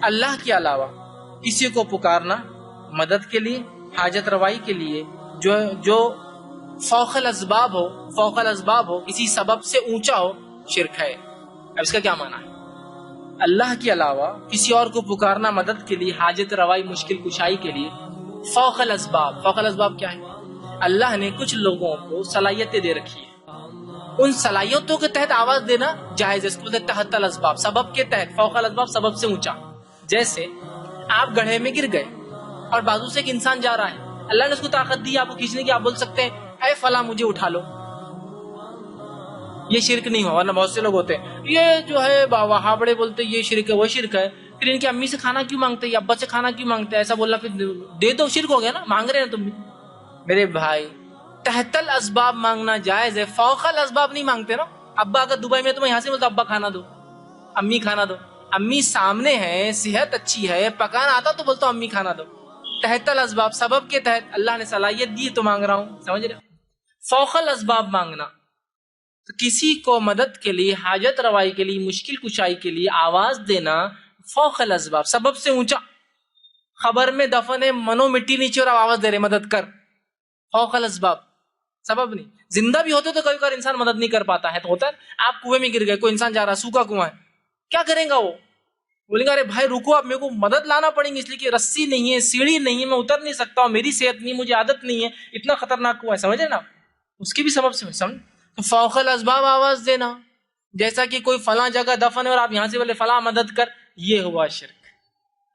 اللہ کے علاوہ کسی کو پکارنا مدد کے لیے، حاجت روائی کے لیے، جو فوق الاسباب ہو، کسی سبب سے اونچا ہو، شرک ہے۔ اب اس کا کیا معنی ہے؟ اللہ کے علاوہ کسی اور کو پکارنا مدد کے لیے، حاجت روائی، مشکل کشائی کے لیے، فوق الاسباب کیا ہے؟ اللہ نے کچھ لوگوں کو صلاحیتیں دے رکھی ہیں، ان صلاحیتوں کے تحت آواز دینا جائز ہے، اس کو تحت الاسباب، سبب کے تحت، فوق الاسباب، سبب سے اونچا۔ جیسے آپ گڑھے میں گر گئے اور بازو سے ایک انسان جا رہا ہے، اللہ نے اس کو طاقت دی آپ کو کھینچنے کی، آپ بول سکتے ہیں اے فلاں مجھے اٹھا لو، یہ شرک نہیں ہوا۔ ورنہ بہت سے لوگ ہوتے ہیں یہ جو ہے وہابڑے بولتے یہ شرک ہے، وہ شرک ہے، پھر ان کی امی سے کھانا کیوں مانگتے ہیں، ابا سے کھانا کیوں مانگتے ہیں، ایسا بولنا پھر دے دو، شرک ہو گیا نا، مانگ رہے ہیں تم بھی۔ میرے بھائی تحت الاسباب مانگنا جائز ہے، فوق الاسباب نہیں مانگتے نا۔ ابا اگر دبئی میں تو میں یہاں سے بولتا ابا کھانا دو، امی کھانا دو، امی سامنے ہے، صحت اچھی ہے، پکانا آتا تو بولتا ہوں امی کھانا دو۔ تحت الاسباب، سبب کے تحت، اللہ نے صلاحیت دی تو مانگ رہا ہوں، سمجھ رہے؟ فوق الاسباب مانگنا تو کسی کو مدد کے لیے، حاجت روائی کے لیے، مشکل کشائی کے لیے آواز دینا، فوق الاسباب، سبب سے اونچا۔ خبر میں دفن ہے، منو مٹی نیچے اور آواز دے رہے مدد کر، فوق الاسباب، سبب نہیں۔ زندہ بھی ہوتے تو کبھی کبھار انسان مدد نہیں کر پاتا ہے، تو ہوتا ہے آپ کنویں میں گر گئے، کوئی انسان جا رہا ہے، سوکھا کنواں ہے، کیا کریں گا وہ؟ بولیں گے ارے بھائی رکو، آپ میرے کو مدد لانا پڑیں گی، اس لیے کہ رسی نہیں ہے، سیڑھی نہیں ہے، میں اتر نہیں سکتا ہوں، میری صحت نہیں، مجھے عادت نہیں ہے، اتنا خطرناک کنواں ہے، سمجھے نا؟ اس کی بھی سبب سے سمجھ تو فوق الاسباب آواز دینا، جیسا کہ کوئی فلاں جگہ دفن ہے اور آپ یہاں سے بولے فلاں مدد کر، یہ ہوا شرک۔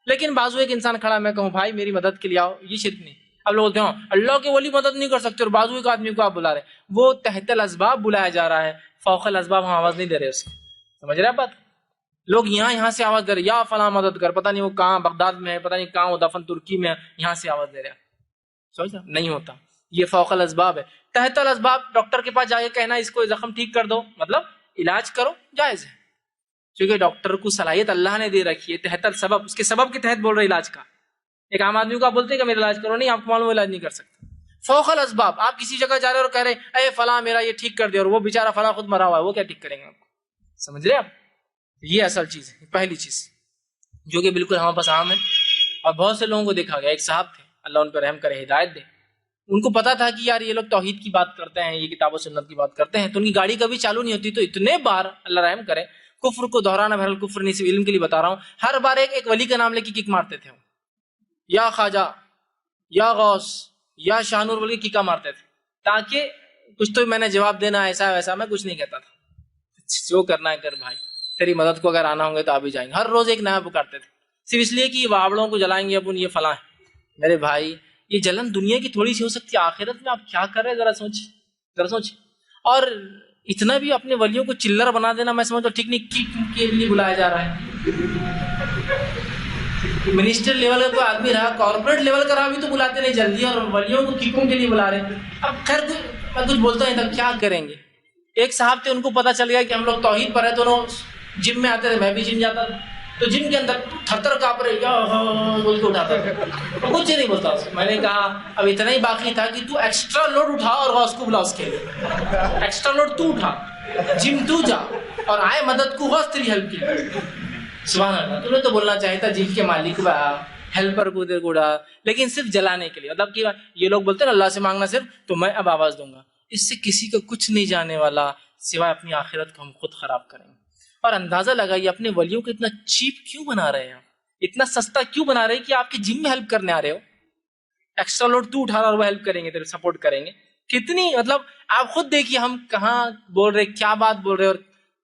لیکن بازو ایک انسان کھڑا، میں کہوں بھائی میری مدد کے لیے آؤ، یہ شرک نہیں۔ اب لوگ بولتے ہیں اللہ کے ولی مدد نہیں کر سکتے اور بازو ایک آدمی کو آپ بلا رہے، وہ تحت الاسباب بلایا جا رہا ہے، فوق الاسباب ہم آواز نہیں دے رہے اس کو، سمجھ رہے آپ بات؟ لوگ یہاں سے آواز دے رہے، یا فلاں مدد کر، پتہ نہیں وہ کہاں بغداد میں ہے، پتہ نہیں کہاں وہ دفن ترکی میں ہے، یہاں سے آواز دے رہے، سمجھ نہیں ہوتا، یہ فوق الاسباب ہے۔ تحت الاسباب ڈاکٹر کے پاس جا کے کہنا اس کو زخم ٹھیک کر دو، مطلب علاج کرو، جائز ہے، کیونکہ ڈاکٹر کو صلاحیت اللہ نے دے رکھی ہے، تحت السبب، اس کے سبب کے تحت بول رہے علاج کا۔ ایک عام آدمی کو آپ بولتے ہیں کہ میرا علاج کرو، نہیں، آپ کو معلوم علاج نہیں کر سکتا۔ فوق الاسباب، آپ کسی جگہ جا رہے اور کہہ رہے اے فلاں میرا یہ ٹھیک کر دے، اور وہ بیچارہ فلاں خود مرا ہوا ہے، وہ کیا ٹھیک کریں گے آپ کو؟ سمجھ رہے آپ؟ یہ اصل چیز ہے، پہلی چیز جو کہ بالکل ہمارے پاس عام ہے، اور بہت سے لوگوں کو دیکھا گیا۔ ایک صاحب تھے، اللہ ان پر رحم کرے، ہدایت دے، ان کو پتا تھا کہ یار یہ لوگ توحید کی بات کرتے ہیں، یہ کتاب و سنت کی بات کرتے ہیں، تو ان کی گاڑی کبھی چالو نہیں ہوتی، تو اتنے بار اللہ رحم کرے کفر کو دہرانا، بہرحال کفر نہیں، صرف علم کے لیے بتا رہا ہوں، ہر بار ایک ولی کا نام لے کے کک مارتے تھے، یا خواجہ یا غوث یا شاہ نور بول کے کیکا مارتے تھے، تاکہ کچھ تو میں نے جواب دینا، ایسا ویسا، میں کچھ نہیں کہتا تھا، جو کرنا ہے کر بھائی، تیری مدد کو اگر آنا ہوں گے تو آپ بھی جائیں گے۔ ہر روز ایک نیا پکارتے تھے، صرف اس لیے کہ یہ واوڑوں کو جلائیں گے اپن، یہ فلاں ہے۔ میرے بھائی یہ جلن دنیا کی تھوڑی سی ہو سکتی ہے، آخرت میں آپ کیا کر رہے ہیں ذرا سوچ۔ اور اتنا بھی اپنے ولیوں کو چلر بنا دینا، میں سمجھتا ہوں ٹھیک نہیں، کک کے لیے بلایا جا رہا ہے۔ منسٹر لیول کا کوئی آدمی رہا، کارپوریٹ لیول کا رہا بھی تو بلاتے نہیں جلدی، اور ولیوں کو ککوں کے لیے بلا رہے ہیں۔ اب خیر میں کچھ بولتا نہیں تھا، کیا کریں گے؟ ایک صاحب تھے، ان کو پتا چل گیا کہ ہم لوگ توحید پر ہے، تو جم میں آتے تھے، میں بھی جم جاتا تھا، تو جم کے اندر تھر تھر کانپ رہے، یا بول کے اٹھاتا تھا، کچھ نہیں بولتا اس کو۔ میں نے کہا اب اتنا ہی باقی تھا کہ تو ایکسٹرا لوڈ اٹھا اور غوث کو بلا، اس کے لیے ایکسٹرا لوڈ تو اٹھا، جم تو جا اور آئے مدد کو، غوث تیری ہیلپ کی۔ سبحان اللہ، تو نے تو بولنا چاہیے تھا جن کے مالک با ہیلپر کو دے گوڑا، لیکن صرف جلانے کے لیے، مطلب کہ یہ لوگ بولتے ہیں اللہ سے مانگنا صرف، تو میں اب آواز دوں گا، اس سے کسی کا کچھ نہیں جانے والا سوائے اپنی آخرت کو ہم خود خراب کریں گے۔ اور اندازہ لگائیے اپنے ولیوں کو اتنا چیپ کیوں بنا رہے ہیں، اتنا سستا کیوں بنا رہے ہیں کہ آپ کے جم میں ہیلپ کرنے آ رہے ہو، ایکسٹرا لوڈ تو اٹھا رہا اور وہ ہیلپ کریں گے، تیرے سپورٹ کریں گے، کتنی مطلب آپ خود دیکھیے ہم کہاں بول رہے، کیا بات بول رہے، اور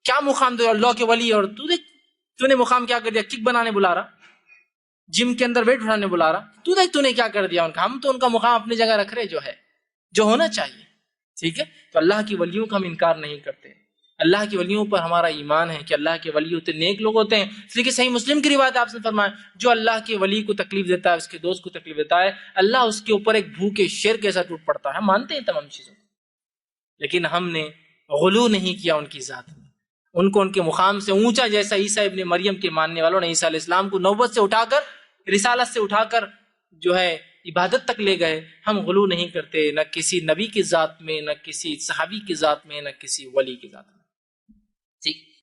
کیا مقام دے اللہ کے ولی، اور تو نے مقام کیا کر دیا، کک بنانے بلا رہا، جم کے اندر ویٹ اٹھانے بلا رہا، تو دیکھ تو نے کیا کر دیا ان کا۔ ہم تو ان کا مقام اپنی جگہ رکھ رہے، جو ہے جو ہونا چاہیے، ٹھیک ہے۔ تو اللہ کی ولیوں کا ہم انکار نہیں کرتے، اللہ کی ولیوں پر ہمارا ایمان ہے کہ اللہ کے ولی ہوتے نیک لوگ ہوتے ہیں، اس لیے کہ صحیح مسلم کی روایت آپ نے فرمایا جو اللہ کے ولی کو تکلیف دیتا ہے، اس کے دوست کو تکلیف دیتا ہے، اللہ اس کے اوپر ایک بھوکے شیر کیسا ٹوٹ پڑتا ہے۔ ہم مانتے ہیں تمام چیزوں، لیکن ہم نے غلو نہیں کیا ان کی ذات میں، ان کو ان کے مقام سے اونچا، جیسا عیسیٰ ابن مریم کے ماننے والوں نے عیسیٰ علیہ السلام کو نبوت سے اٹھا کر، رسالت سے اٹھا کر جو ہے عبادت تک لے گئے. ہم غلو نہیں کرتے نہ کسی نبی کی ذات میں، نہ کسی صحابی کی ذات میں، نہ کسی ولی کی ذات میں. ٹھیک.